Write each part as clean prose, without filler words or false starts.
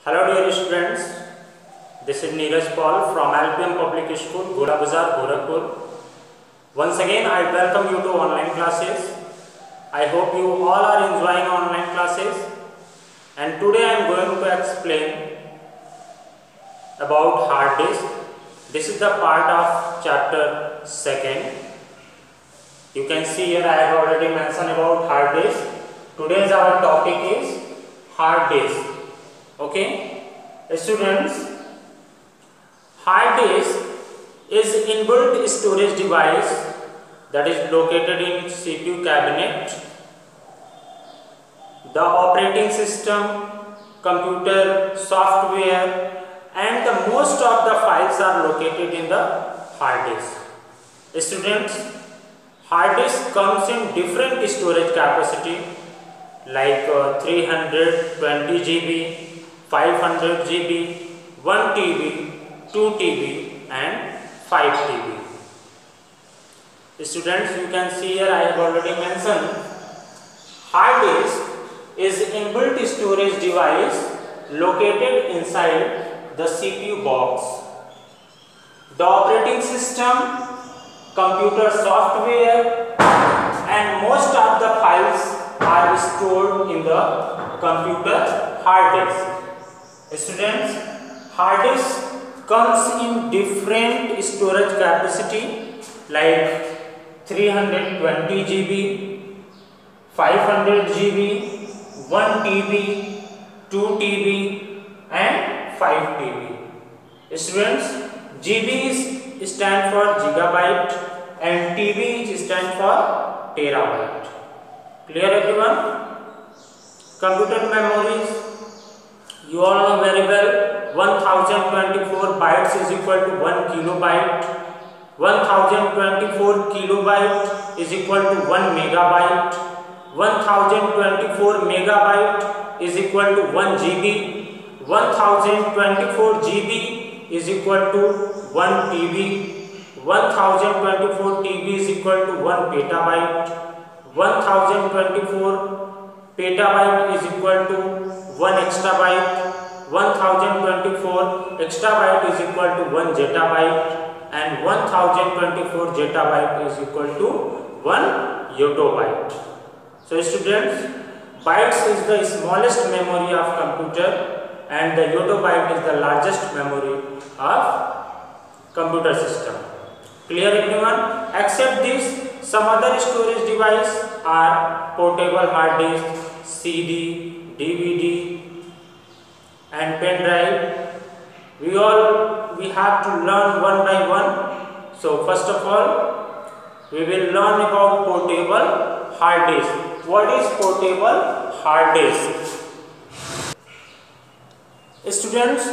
Hello dear students, this is Neeraj Paul from LPM Public School, Ghoda Bazaar, Gorakhpur. Once again I welcome you to online classes. I hope you all are enjoying online classes, and today I am going to explain about hard disk. This is the part of chapter 2nd. You can see here I have already mentioned about hard disk. Today's our topic is hard disk. Okay, students, hard disk is inbuilt storage device that is located in CPU cabinet. The operating system, computer, software and the most of the files are located in the hard disk. Students, hard disk comes in different storage capacity like 320 GB, 500 GB, 1 TB, 2 TB and 5 TB. Students, you can see here I have already mentioned hard disk is inbuilt storage device located inside the CPU box. The operating system, computer software and most of the files are stored in the computer hard disk. Students, hard disk comes in different storage capacity like 320 GB, 500 GB, 1 TB, 2 TB and 5 TB. Students, GB stand for gigabyte and TB stand for terabyte. Clear everyone? Computer memories, you all know very well, 1024 bytes is equal to 1 kilobyte, 1024 kilobyte is equal to 1 megabyte, 1024 megabyte is equal to 1 GB, 1024 GB is equal to 1 TB, 1024 TB is equal to 1 petabyte, 1024 petabyte is equal to 1 exabyte, 1024 exabyte is equal to 1 zettabyte and 1024 zettabyte is equal to 1 yottabyte. So students, bytes is the smallest memory of computer and the yottabyte is the largest memory of computer system. Clear everyone? Except this, some other storage device are portable hard disk, CD, DVD and pen drive. We have to learn one by one. So first of all, we will learn about portable hard disk. What is portable hard disk? Students,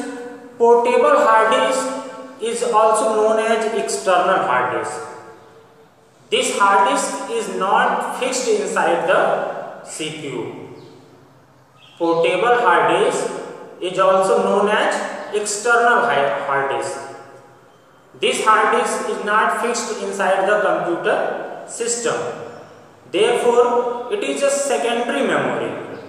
portable hard disk is also known as external hard disk. This hard disk is not fixed inside the CPU. Portable hard disk is also known as external hard disk. This hard disk is not fixed inside the computer system. Therefore, it is a secondary memory.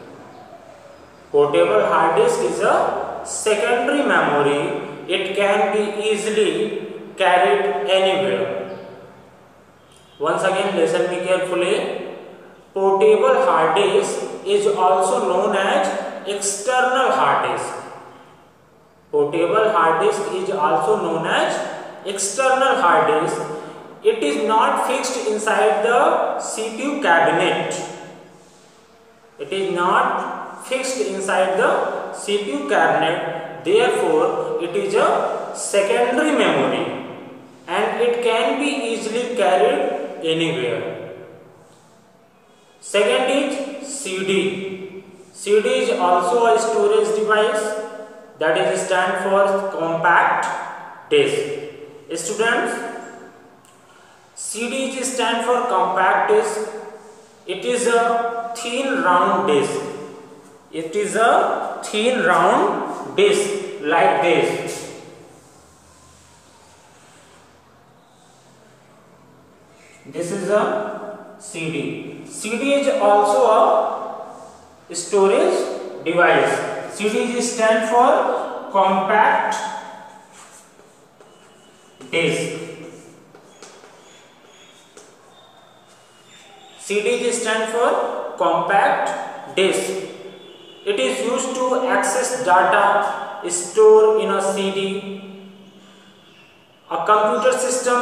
Portable hard disk is a secondary memory. It can be easily carried anywhere. Once again, listen me carefully. Portable hard disk is also known as external hard disk. Portable hard disk is also known as external hard disk. It is not fixed inside the CPU cabinet. It is not fixed inside the CPU cabinet. Therefore, it is a secondary memory and it can be easily carried anywhere. Second is CD. CD is also a storage device that is stand for compact disk. Students, CD is stand for compact disk. It is a thin round disk. It is a thin round disk like this. This is a CD. CD is also a storage device. CD stand for compact disk. CD stand for compact disk. It is used to access data stored in a CD. A computer system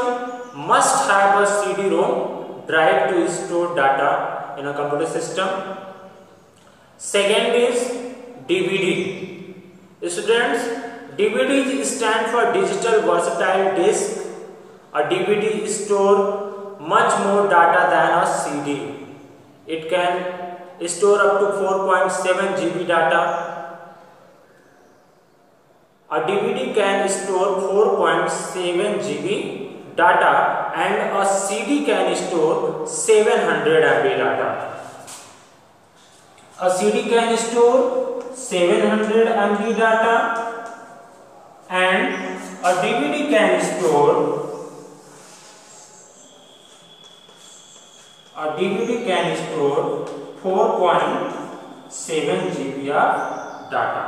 must have a CD-ROM drive to store data in a computer system. Second is DVD. Students, DVD stand for digital versatile disk. A DVD stores much more data than a CD. It can store up to 4.7 GB data. A DVD can store 4.7 GB data and a CD can store 700 MB data. A CD can store 700 MB data and a DVD can store 4.7 GB of data.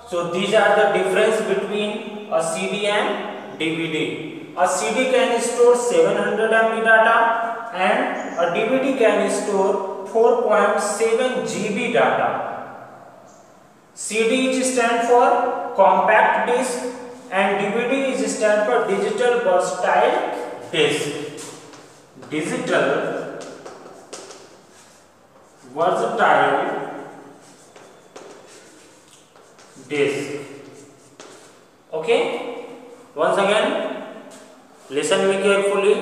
So these are the difference between a CD and DVD. A CD can store 700 MB data and a DVD can store 4.7 GB data. CD stand for compact disk and DVD stand for digital versatile disk. Digital versatile disk. Okay, once again listen me carefully.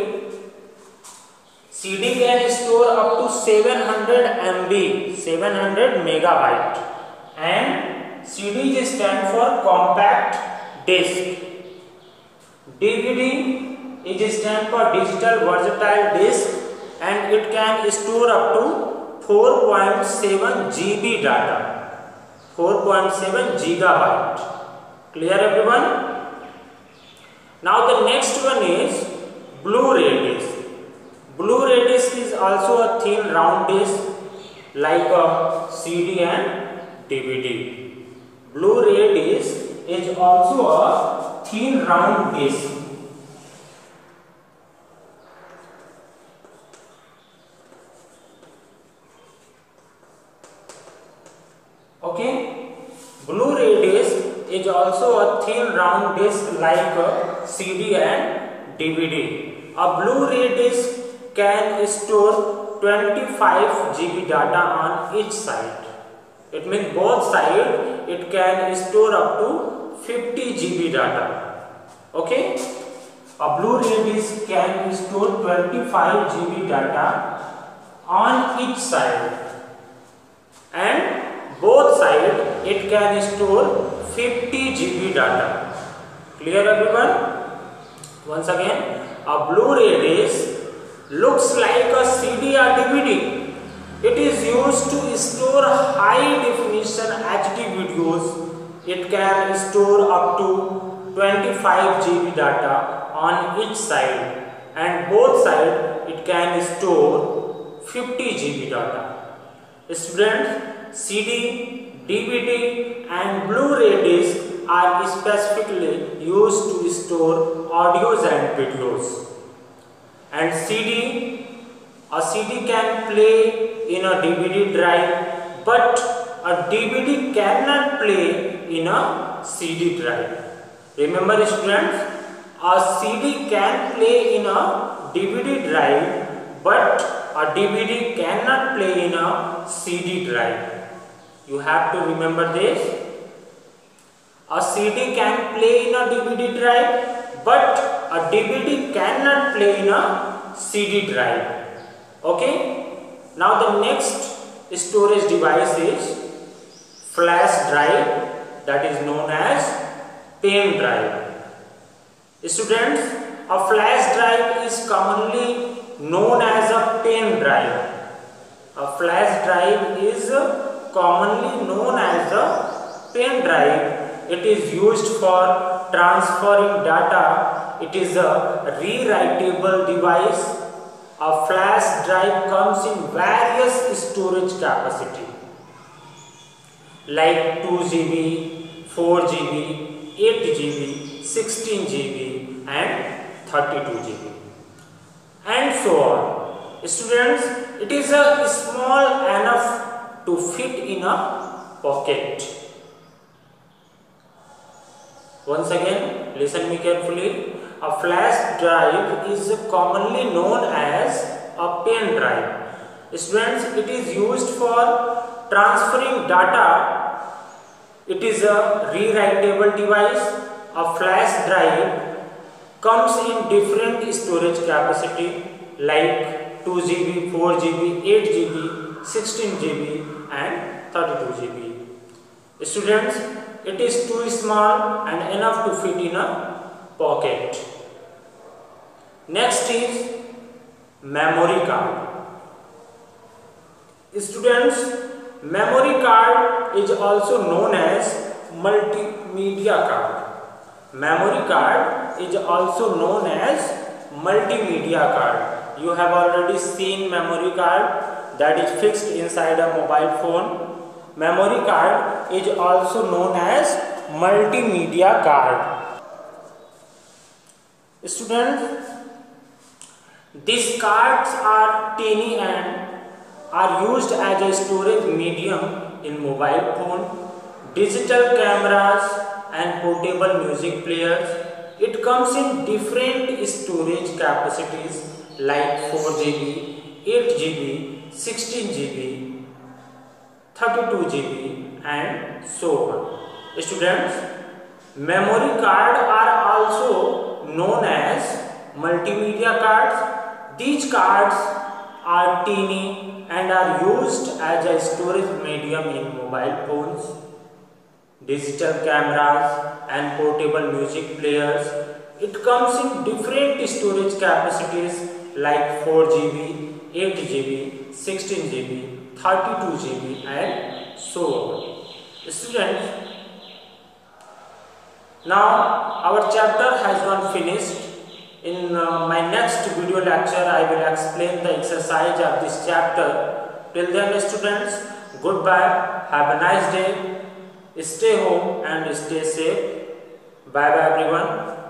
CD can store up to 700 MB, 700 megabyte, and CD stand for compact disk. DVD is stand for digital versatile disk and it can store up to 4.7 GB data, 4.7 gigabyte. Clear everyone? Now the next one is Blu-ray disc. Blu-ray disc is also a thin round disc like a CD and DVD. Blu-ray disc is also a thin round disc. Okay, Blu-ray disc is also a thin round disc like a CD and DVD. A Blu-ray disc can store 25 GB data on each side. It means both sides it can store up to 50 GB data. Okay, a Blu-ray disc can store 25 GB data on each side and both sides it can store 50 GB data. Clear everyone? Once again, a Blu-ray disc looks like a CD or DVD. It is used to store high definition HD videos. It can store up to 25 GB data on each side and both sides it can store 50 GB data. Students, CD, DVD and Blu-ray discs are specifically used to store audios and videos. And a CD can play in a DVD drive, but a DVD cannot play in a CD drive. Remember students, a CD can play in a DVD drive, but a DVD cannot play in a CD drive. You have to remember this. A CD can play in a DVD drive, but a DVD cannot play in a CD drive. Okay. Now the next storage device is flash drive, that is known as pen drive. Students, a flash drive is commonly known as a pen drive. A flash drive is commonly known as a pen drive. It is used for transferring data. It is a rewritable device. A flash drive comes in various storage capacity. like 2 GB, 4 GB, 8 GB, 16 GB and 32 GB and so on. Students, it is a small enough to fit in a pocket. Once again, listen me carefully. A flash drive is commonly known as a pen drive. Students, it is used for transferring data. It is a rewritable device. A flash drive comes in different storage capacity like 2 GB, 4 GB, 8 GB, 16 GB and 32 GB. Students, it is too small and enough to fit in a pocket. Next is memory card. Students, memory card is also known as multimedia card. Memory card is also known as multimedia card. You have already seen memory card that is fixed inside a mobile phone. Memory card is also known as multimedia card. Students, these cards are teeny and are used as a storage medium in mobile phone, digital cameras and portable music players. It comes in different storage capacities like 4 GB, 8 GB, 16 GB, 32 GB and so on. Students, memory cards are also known as multimedia cards. These cards are teeny and are used as a storage medium in mobile phones, digital cameras and portable music players. It comes in different storage capacities like 4 GB, 8 GB, 16 GB, 32 GB and so on. Students, now our chapter has gone finished. In my next video lecture, I will explain the exercise of this chapter. Till then, students, goodbye. Have a nice day. Stay home and stay safe. Bye bye everyone.